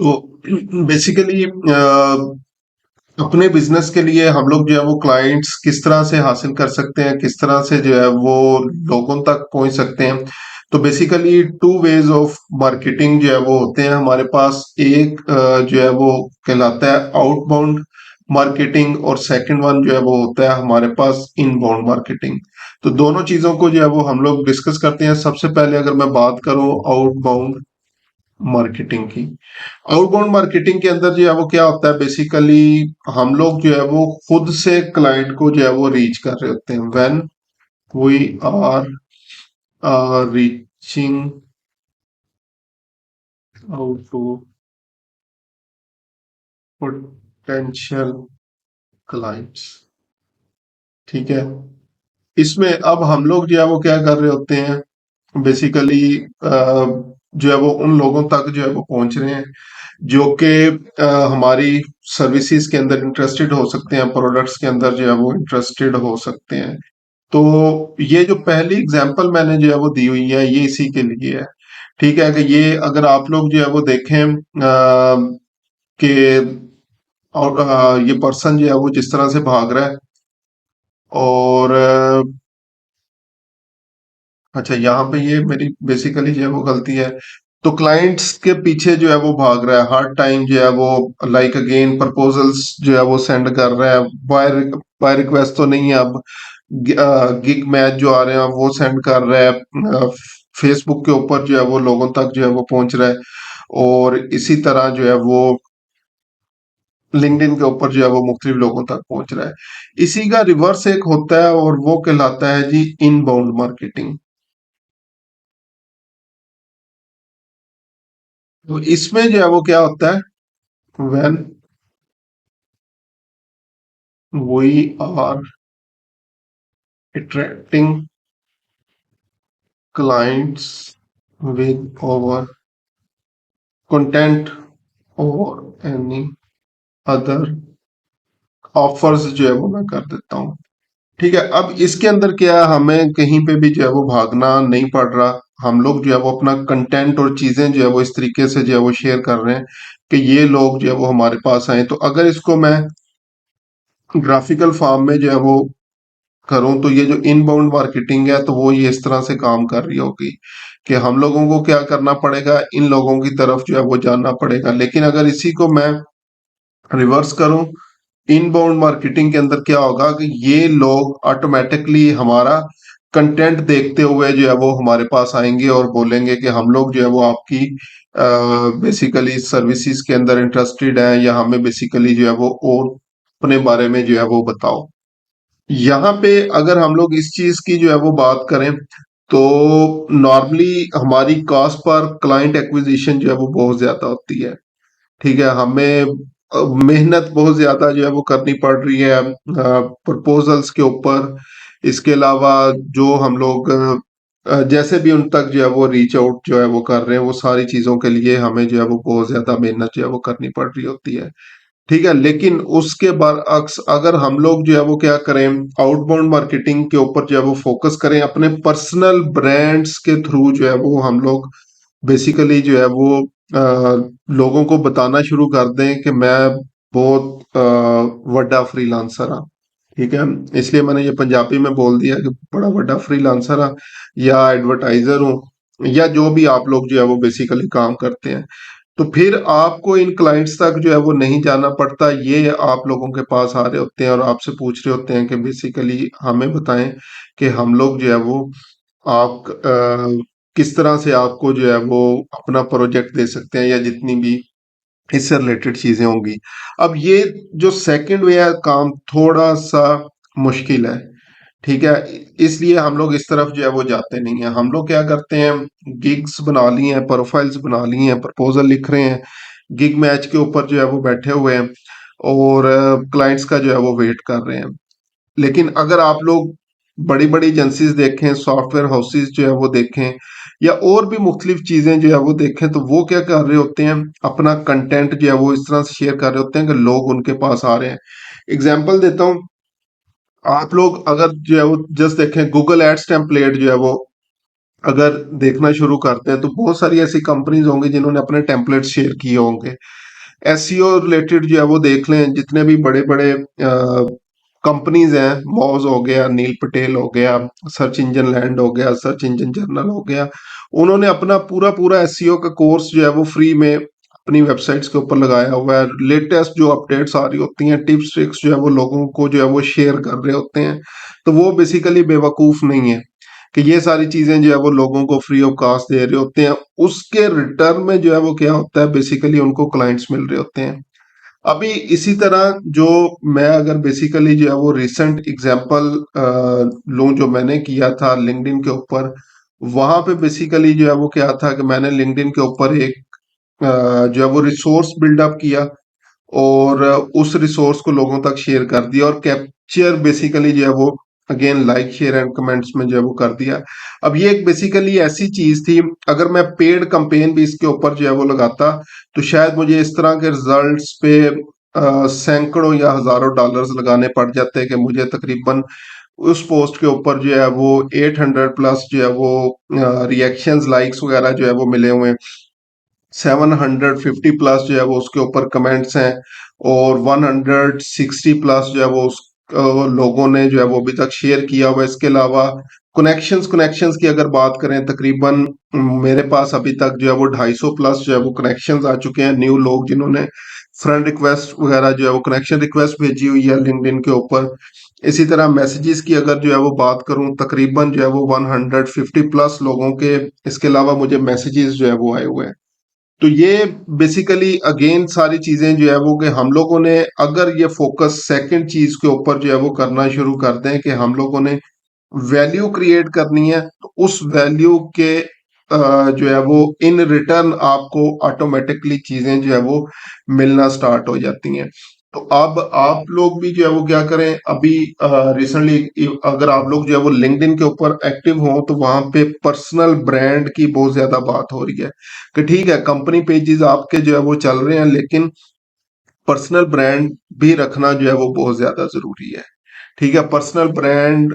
तो बेसिकली अपने बिजनेस के लिए हम लोग जो है वो क्लाइंट्स किस तरह से हासिल कर सकते हैं, किस तरह से जो है वो लोगों तक पहुंच सकते हैं। तो basically two ways of marketing जो है वो होते हैं हमारे पास। एक जो है वो कहलाता है आउटबाउंड मार्केटिंग, और सेकंड वन जो है वो होता है हमारे पास इनबाउंड मार्केटिंग। तो दोनों चीजों को जो है वो हम लोग डिस्कस करते हैं। सबसे पहले अगर मैं बात करूं आउटबाउंड मार्केटिंग की, आउटबाउंड मार्केटिंग के अंदर जो है वो क्या होता है, बेसिकली हम लोग जो है वो खुद से क्लाइंट को जो है वो रीच कर रहे होते हैं। When we are reaching out to potential clients, ठीक है। इसमें अब हम लोग जो है वो क्या कर रहे होते हैं, बेसिकली जो है वो उन लोगों तक जो है वो पहुंच रहे हैं जो कि हमारी सर्विसेज के अंदर इंटरेस्टेड हो सकते हैं, प्रोडक्ट्स के अंदर जो है वो इंटरेस्टेड हो सकते हैं। तो ये जो पहली एग्जांपल मैंने जो है वो दी हुई है, ये इसी के लिए है। ठीक है कि ये अगर आप लोग जो है वो देखें कि और ये पर्सन जो है वो जिस तरह से भाग रहा है, और अच्छा यहाँ पे ये मेरी बेसिकली जो है वो गलती है। तो क्लाइंट्स के पीछे जो है वो भाग रहा है हर टाइम, जो है वो लाइक अगेन प्रपोजल्स जो है वो सेंड कर रहा है। बाय बाय रिक्वेस्ट तो नहीं है, अब गिग मैच जो आ रहे हैं वो सेंड कर रहा है। फेसबुक के ऊपर जो है वो लोगों तक जो है वो पहुंच रहा है, और इसी तरह जो है वो लिंक्डइन के ऊपर जो है वो मुख्तलिफ लोगों तक पहुंच रहा है। इसी का रिवर्स एक होता है और वो कहलाता है जी इनबाउंड मार्केटिंग। तो इसमें जो है वो क्या होता है, when we are attracting clients with our content or any other offers जो है वो मैं कर देता हूँ। ठीक है, अब इसके अंदर क्या है, हमें कहीं पे भी जो है वो भागना नहीं पड़ रहा। हम लोग जो है वो अपना कंटेंट और चीजें जो है वो इस तरीके से जो है वो शेयर कर रहे हैं कि ये लोग जो है वो हमारे पास आए। तो अगर इसको मैं ग्राफिकल फॉर्म में जो है वो करूं, तो ये जो इनबाउंड मार्केटिंग है तो वो ये इस तरह से काम कर रही होगी कि हम लोगों को क्या करना पड़ेगा, इन लोगों की तरफ जो है वो जाना पड़ेगा। लेकिन अगर इसी को मैं रिवर्स करूं, इनबाउंड मार्केटिंग के अंदर क्या होगा कि ये लोग ऑटोमेटिकली हमारा कंटेंट देखते हुए जो है वो हमारे पास आएंगे और बोलेंगे कि हम लोग जो है वो आपकी बेसिकली सर्विसेज के अंदर इंटरेस्टेड हैं, या हमें बेसिकली जो है वो और अपने बारे में जो है वो बताओ। यहाँ पे अगर हम लोग इस चीज की जो है वो बात करें, तो नॉर्मली हमारी कॉस्ट पर क्लाइंट एक्विजिशन जो है वो बहुत ज्यादा होती है। ठीक है, हमें मेहनत बहुत ज्यादा जो है वो करनी पड़ रही है प्रपोजल्स के ऊपर। इसके अलावा जो हम लोग जैसे भी उन तक जो है वो रीच आउट जो है वो कर रहे हैं, वो सारी चीजों के लिए हमें जो है वो बहुत ज्यादा मेहनत जो है वो करनी पड़ रही होती है। ठीक है, लेकिन उसके बरअक्स अगर हम लोग जो है वो क्या करें, आउटबाउंड मार्केटिंग के ऊपर जो है वो फोकस करें, अपने पर्सनल ब्रांड्स के थ्रू जो है वो हम लोग बेसिकली जो है वो लोगों को बताना शुरू कर दें कि मैं बहुत बड़ा फ्रीलांसर हाँ। ठीक है, इसलिए मैंने ये पंजाबी में बोल दिया कि बड़ा बड़ा फ्रीलांसर हाँ, या एडवर्टाइजर हूँ, या जो भी आप लोग जो है वो बेसिकली काम करते हैं। तो फिर आपको इन क्लाइंट्स तक जो है वो नहीं जाना पड़ता, ये आप लोगों के पास आ रहे होते हैं और आपसे पूछ रहे होते हैं कि बेसिकली हमें बताएं कि हम लोग जो है वो आप किस तरह से आपको जो है वो अपना प्रोजेक्ट दे सकते हैं, या जितनी भी इससे रिलेटेड चीजें होंगी। अब ये जो सेकंड वे है, काम थोड़ा सा मुश्किल है। ठीक है, इसलिए हम लोग इस तरफ जो है वो जाते नहीं है। हम लोग क्या करते हैं, गिग्स बना ली हैं, प्रोफाइल्स बना ली हैं, प्रपोजल लिख रहे हैं, गिग मैच के ऊपर जो है वो बैठे हुए हैं, और क्लाइंट्स का जो है वो वेट कर रहे हैं। लेकिन अगर आप लोग बड़ी बड़ी एजेंसीज देखें, सॉफ्टवेयर हाउसेज जो है वो देखें, या और भी मुख्तलिफ चीजें जो है वो देखें, तो वो क्या कर रहे होते हैं, अपना कंटेंट जो है वो इस तरह से शेयर कर रहे होते हैं कि लोग उनके पास आ रहे हैं। एग्जाम्पल देता हूँ, आप लोग अगर जो है वो जस्ट देखें, गूगल एड्स टेम्पलेट जो है वो अगर देखना शुरू करते हैं तो बहुत सारी ऐसी कंपनीज होंगी जिन्होंने अपने टेम्पलेट शेयर किए होंगे। एसईओ रिलेटेड जो है वो देख लें, जितने भी बड़े बड़े कंपनीज हैं, मॉज हो गया, नील पटेल हो गया, सर्च इंजन लैंड हो गया, सर्च इंजन जर्नल हो गया, उन्होंने अपना पूरा पूरा एसईओ का कोर्स जो है वो फ्री में अपनी वेबसाइट्स के ऊपर लगाया हुआ है। लेटेस्ट जो अपडेट्स आ रही होती हैं, टिप्स ट्रिक्स जो है वो लोगों को जो है वो शेयर कर रहे होते हैं। तो वो बेसिकली बेवकूफ नहीं है कि ये सारी चीजें जो है वो लोगों को फ्री ऑफ कॉस्ट दे रहे होते हैं। उसके रिटर्न में जो है वो क्या होता है, बेसिकली उनको क्लाइंट्स मिल रहे होते हैं। अभी इसी तरह जो मैं अगर बेसिकली जो है वो रिसेंट एग्जांपल लूं, जो मैंने किया था लिंक्डइन के ऊपर, वहां पे बेसिकली जो है वो क्या था कि मैंने लिंक्डइन के ऊपर एक जो है वो रिसोर्स बिल्डअप किया और उस रिसोर्स को लोगों तक शेयर कर दिया और कैप्चर बेसिकली जो है वो again like share and comments में जो है वो कर दिया। अब ये एक बेसिकली ऐसी चीज थी, अगर मैं पेड कंपेन भी इसके ऊपर जो है वो लगाता तो शायद मुझे इस तरह के रिजल्ट्स पे सैकड़ों या हजारों डॉलर्स लगाने पड़ जाते कि मुझे तकरीबन उस पोस्ट के ऊपर जो है वो 800 प्लस जो है वो रिएक्शंस लाइक्स वगैरह जो है वो मिले हुए हैं। 750 प्लस जो है वो उसके ऊपर कमेंट्स हैं और 160 प्लस जो है वो उस लोगों ने जो है वो अभी तक शेयर किया हुआ है। इसके अलावा कनेक्शंस कनेक्शंस की अगर बात करें, तकरीबन मेरे पास अभी तक जो है वो 250 प्लस जो है वो कनेक्शंस आ चुके हैं, न्यू लोग जिन्होंने फ्रेंड रिक्वेस्ट वगैरह जो है वो कनेक्शन रिक्वेस्ट भेजी हुई है लिंक्डइन के ऊपर। इसी तरह मैसेजेस की अगर जो है वो बात करूं, तकरीबन जो है वो 150 प्लस लोगों के इसके अलावा मुझे मैसेजेस जो है वो आए हुए हैं। तो ये बेसिकली अगेन सारी चीजें जो है वो कि हम लोगों ने अगर ये फोकस सेकंड चीज के ऊपर जो है वो करना शुरू कर दें कि हम लोगों ने वैल्यू क्रिएट करनी है, तो उस वैल्यू के जो है वो इन रिटर्न आपको ऑटोमेटिकली चीजें जो है वो मिलना स्टार्ट हो जाती हैं। तो अब आप लोग भी जो है वो क्या करें, अभी रिसेंटली अगर आप लोग जो है वो लिंक्डइन के ऊपर एक्टिव हो तो वहां पे पर्सनल ब्रांड की बहुत ज्यादा बात हो रही है कि ठीक है कंपनी पेजेस आपके जो है वो चल रहे हैं, लेकिन पर्सनल ब्रांड भी रखना जो है वो बहुत ज्यादा जरूरी है। ठीक है, पर्सनल ब्रांड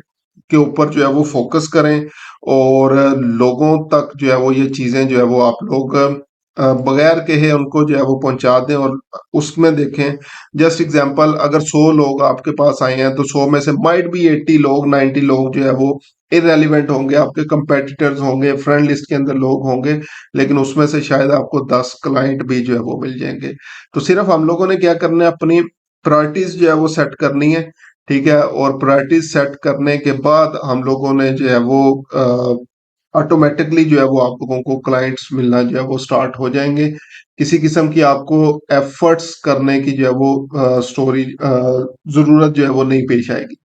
के ऊपर जो है वो फोकस करें और लोगों तक जो है वो ये चीजें जो है वो आप लोग बगैर कहे उनको जो है वो पहुंचा दें। और उसमें देखें, जस्ट एग्जांपल, अगर 100 लोग आपके पास आए हैं तो 100 में से माइट बी 80 लोग, 90 लोग जो है वो इरेलीवेंट होंगे, आपके कंपेटिटर्स होंगे, फ्रेंड लिस्ट के अंदर लोग होंगे, लेकिन उसमें से शायद आपको 10 क्लाइंट भी जो है वो मिल जाएंगे। तो सिर्फ हम लोगों ने क्या करना है, अपनी प्रायोरिटीज जो है वो सेट करनी है। ठीक है, और प्रायोरिटीज सेट करने के बाद हम लोगों ने जो है वो ऑटोमेटिकली जो है वो आप लोगों को क्लाइंट्स मिलना जो है वो स्टार्ट हो जाएंगे। किसी किस्म की आपको एफर्ट्स करने की जो है वो स्टोरी जरूरत जो है वो नहीं पेश आएगी।